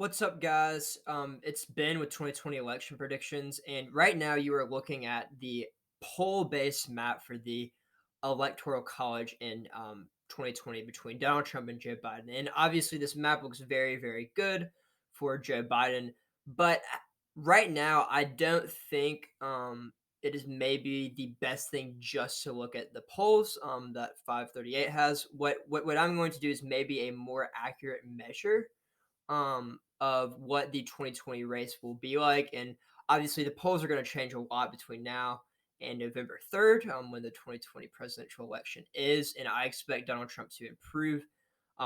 What's up, guys? It's Ben with 2020 election predictions, and right now you are looking at the poll-based map for the Electoral College in 2020 between Donald Trump and Joe Biden. And obviously, this map looks very, very good for Joe Biden. But right now, I don't think it is maybe the best thing just to look at the polls that 538 has. What I'm going to do is maybe a more accurate measure of what the 2020 race will be like. And obviously, the polls are going to change a lot between now and November 3rd, when the 2020 presidential election is. And I expect Donald Trump to improve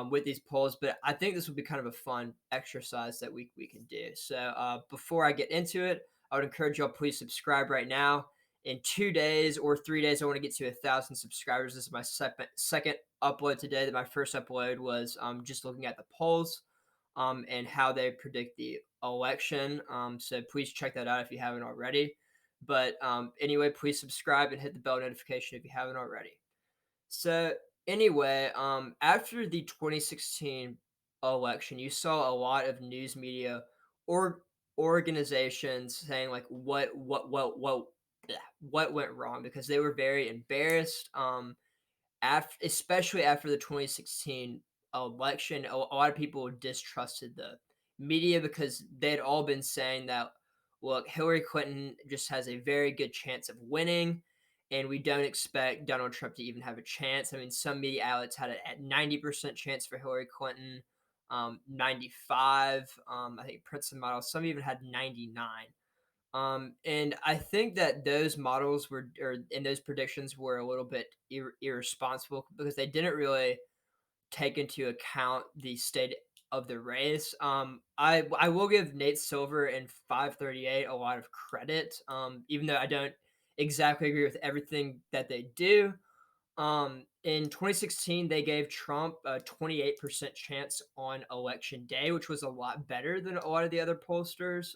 with these polls. But I think this will be kind of a fun exercise that we can do. So before I get into it, I would encourage y'all please subscribe right now. In 2 days or 3 days, I want to get to 1,000 subscribers. This is my second upload today. That my first upload was just looking at the polls and how they predict the election. So please check that out if you haven't already. But anyway, please subscribe and hit the bell notification if you haven't already. So anyway, after the 2016 election, you saw a lot of news media or organizations saying like what went wrong because they were very embarrassed. Especially after the 2016 election, a lot of people distrusted the media because they'd all been saying that, look, Hillary Clinton just has a very good chance of winning, and we don't expect Donald Trump to even have a chance. I mean, some media outlets had it at 90% chance for Hillary Clinton, 95. I think Princeton model. Some even had 99. And I think that those models were, or in those predictions were a little bit irresponsible because they didn't really take into account the state of the race. I will give Nate Silver and 538 a lot of credit, even though I don't exactly agree with everything that they do. In 2016, they gave Trump a 28% chance on election day, which was a lot better than a lot of the other pollsters.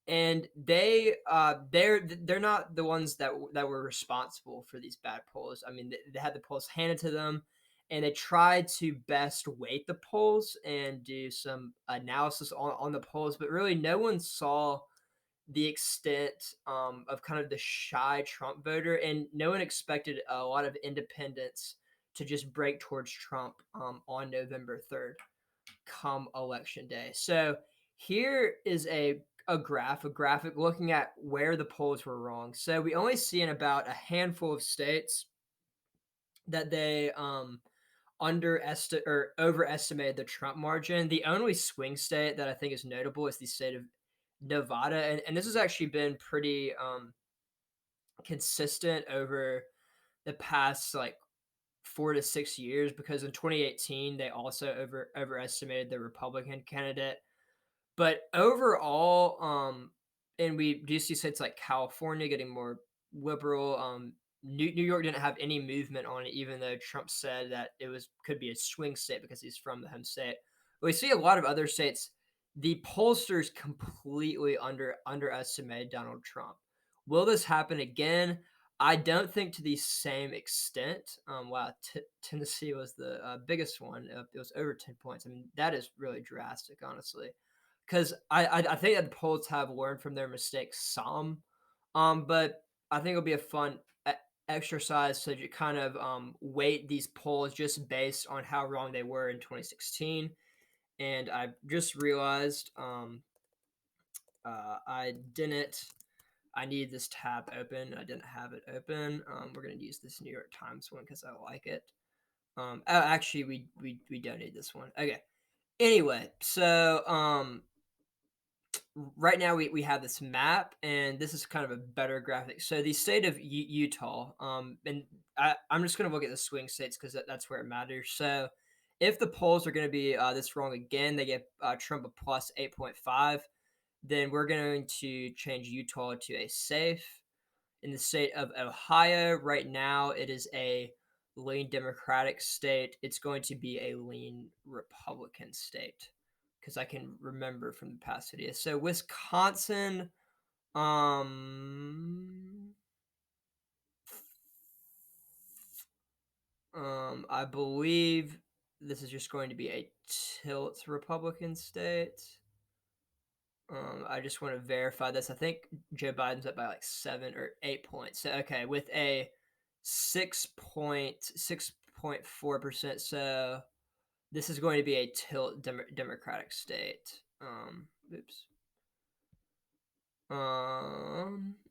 And they're not the ones that were responsible for these bad polls. I mean, they had the polls handed to them, and they tried to best weight the polls and do some analysis on the polls, but really no one saw the extent of kind of the shy Trump voter, and no one expected a lot of independents to just break towards Trump on November 3rd come election day. So here is a graphic looking at where the polls were wrong. So we only see in about a handful of states that they underestimate or overestimated the Trump margin. The only swing state that I think is notable is the state of Nevada, and this has actually been pretty consistent over the past like 4 to 6 years because in 2018 they also overestimated the Republican candidate. But overall, and we do see states like California getting more liberal. New York didn't have any movement on it, even though Trump said that it was could be a swing state because he's from the home state. But we see a lot of other states. The pollsters completely underestimated Donald Trump. Will this happen again? I don't think to the same extent. Wow, Tennessee was the biggest one. It was over 10 points. I mean, that is really drastic, honestly, because I think that the polls have learned from their mistakes some, but I think it'll be a fun exercise to kind of weight these polls just based on how wrong they were in 2016. And I just realized I didn't. I need this tab open. I didn't have it open. We're gonna use this New York Times one because I like it. Actually, we don't need this one. Okay. Anyway, so right now we have this map, and this is kind of a better graphic. So the state of Utah, and I'm just going to look at the swing states because that's where it matters. So if the polls are going to be this wrong again, they get Trump a plus 8.5, then we're going to change Utah to a safe. In the state of Ohio, right now it is a lean Democratic state. It's going to be a lean Republican state because I can remember from the past videos. So Wisconsin, um, I believe this is just going to be a tilt Republican state. I just want to verify this. I think Joe Biden's up by like 7 or 8 points. So okay, with a 6.4%. So this is going to be a tilt Democratic state. Oops.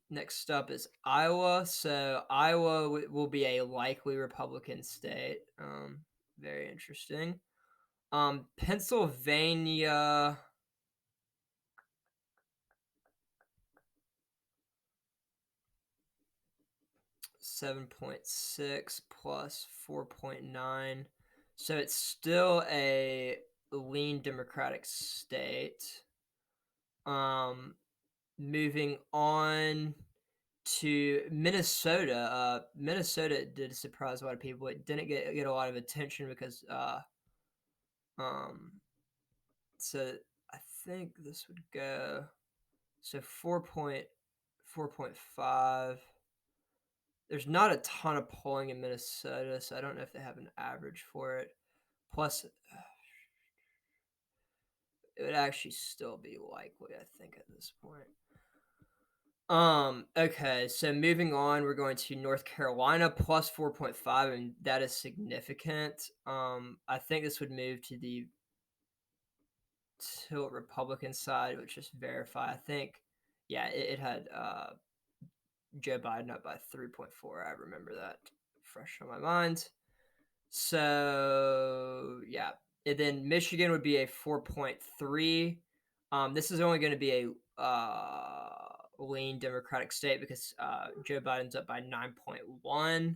Next up is Iowa. So Iowa will be a likely Republican state. Very interesting. Pennsylvania. 7.6 plus 4.9. So it's still a lean Democratic state. Moving on to Minnesota. Minnesota did surprise a lot of people. It didn't get a lot of attention because so I think this would go so 4.5. There's not a ton of polling in Minnesota, so I don't know if they have an average for it. Plus, it would actually still be likely, I think, at this point. Okay, so moving on, we're going to North Carolina plus 4.5, and that is significant. I think this would move to the tilt Republican side, which just verify. I think, yeah, it had Joe Biden up by 3.4. I remember that fresh on my mind. So yeah, and then Michigan would be a 4.3. This is only going to be a lean Democratic state because Joe Biden's up by 9.1.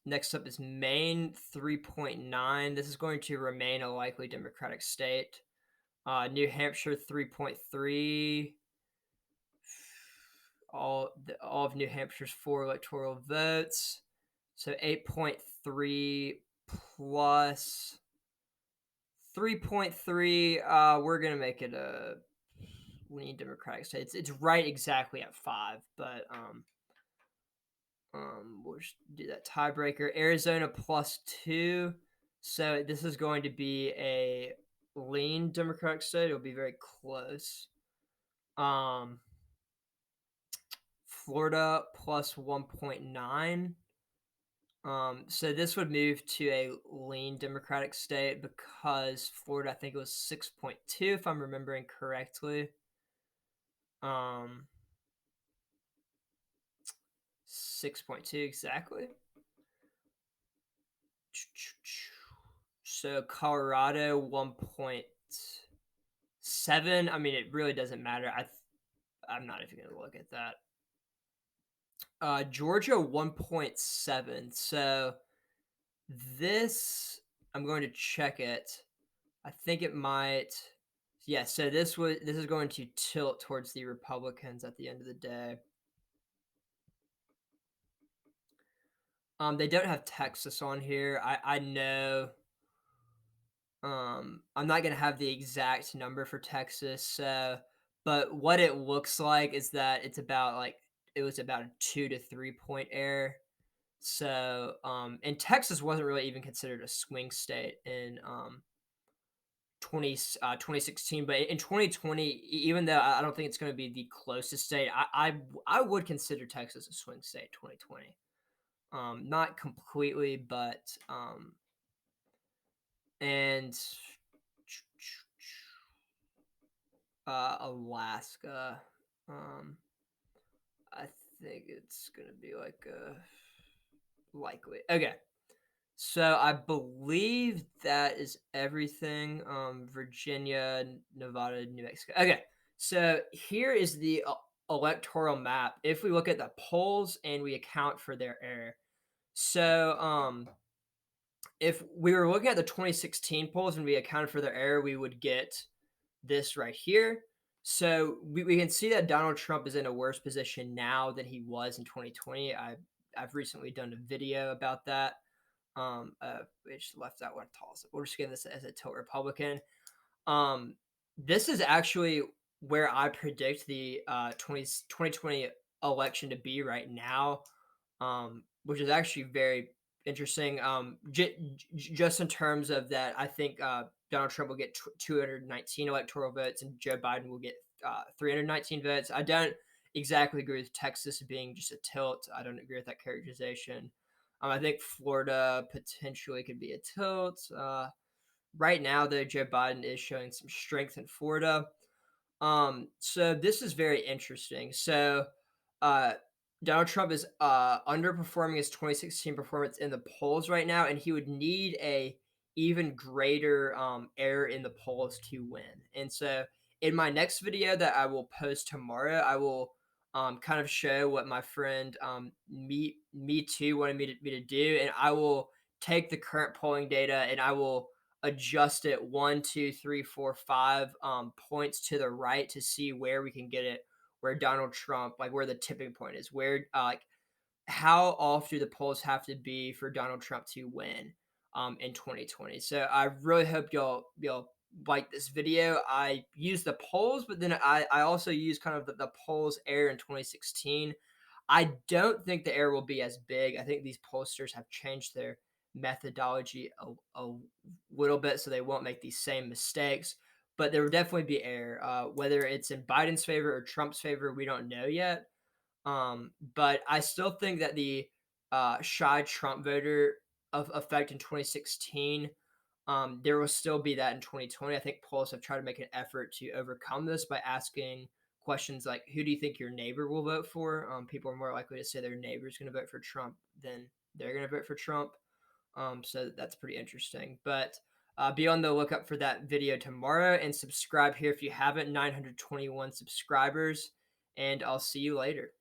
Next up is Maine, 3.9. This is going to remain a likely Democratic state. New Hampshire, 3.3. All of New Hampshire's 4 electoral votes. So 8.3 plus 3.3. We're gonna make it a lean Democratic state. It's right exactly at 5, but we'll just do that tiebreaker. Arizona plus 2. So this is going to be a lean Democratic state. It'll be very close. Florida plus 1.9. So this would move to a lean Democratic state because Florida, I think it was 6.2, if I'm remembering correctly. 6.2 exactly. So Colorado 1.7. I mean, it really doesn't matter. I'm not even gonna look at that. Georgia 1.7. So this, I'm going to check it. I think it might. Yeah, so this is going to tilt towards the Republicans at the end of the day. They don't have Texas on here. I know. I'm not gonna have the exact number for Texas, so but what it looks like is that it was about a 2 to 3 point error. So and Texas wasn't really even considered a swing state in 2016, but in 2020, even though I don't think it's going to be the closest state, I would consider Texas a swing state 2020. Not completely, but and Alaska, I think it's going to be like likely. Okay. So I believe that is everything. Virginia, Nevada, New Mexico. Okay, so here is the electoral map. If we look at the polls and we account for their error, so if we were looking at the 2016 polls and we accounted for their error, we would get this right here. So we can see that Donald Trump is in a worse position now than he was in 2020. I've recently done a video about that. We just left that one toss. We're just getting this as a tilt Republican. This is actually where I predict the 2020 election to be right now, which is actually very interesting. Just in terms of that, I think Donald Trump will get 219 electoral votes, and Joe Biden will get 319 votes. I don't exactly agree with Texas being just a tilt. I don't agree with that characterization. I think Florida potentially could be a tilt. Right now, though, Joe Biden is showing some strength in Florida. So this is very interesting. So, uh, Donald Trump is underperforming his 2016 performance in the polls right now, and he would need a even greater error in the polls to win. And so, in my next video that I will post tomorrow, I will kind of show what my friend me too wanted me to do, and I will take the current polling data and I will adjust it 1, 2, 3, 4, 5 points to the right to see where we can get it, where Donald Trump, like where the tipping point is, where like how off do the polls have to be for Donald Trump to win in 2020. So I really hope y'all like this video. I use the polls, but then I also use kind of the polls error in 2016. I don't think the error will be as big. I think these pollsters have changed their methodology a little bit so they won't make these same mistakes. But there will definitely be error. Whether it's in Biden's favor or Trump's favor, we don't know yet. But I still think that the shy Trump voter of effect in 2016, there will still be that in 2020. I think polls have tried to make an effort to overcome this by asking questions like, "Who do you think your neighbor will vote for?" People are more likely to say their neighbor's going to vote for Trump than they're going to vote for Trump. So that's pretty interesting. But be on the lookout for that video tomorrow and subscribe here if you haven't. 921 subscribers, and I'll see you later.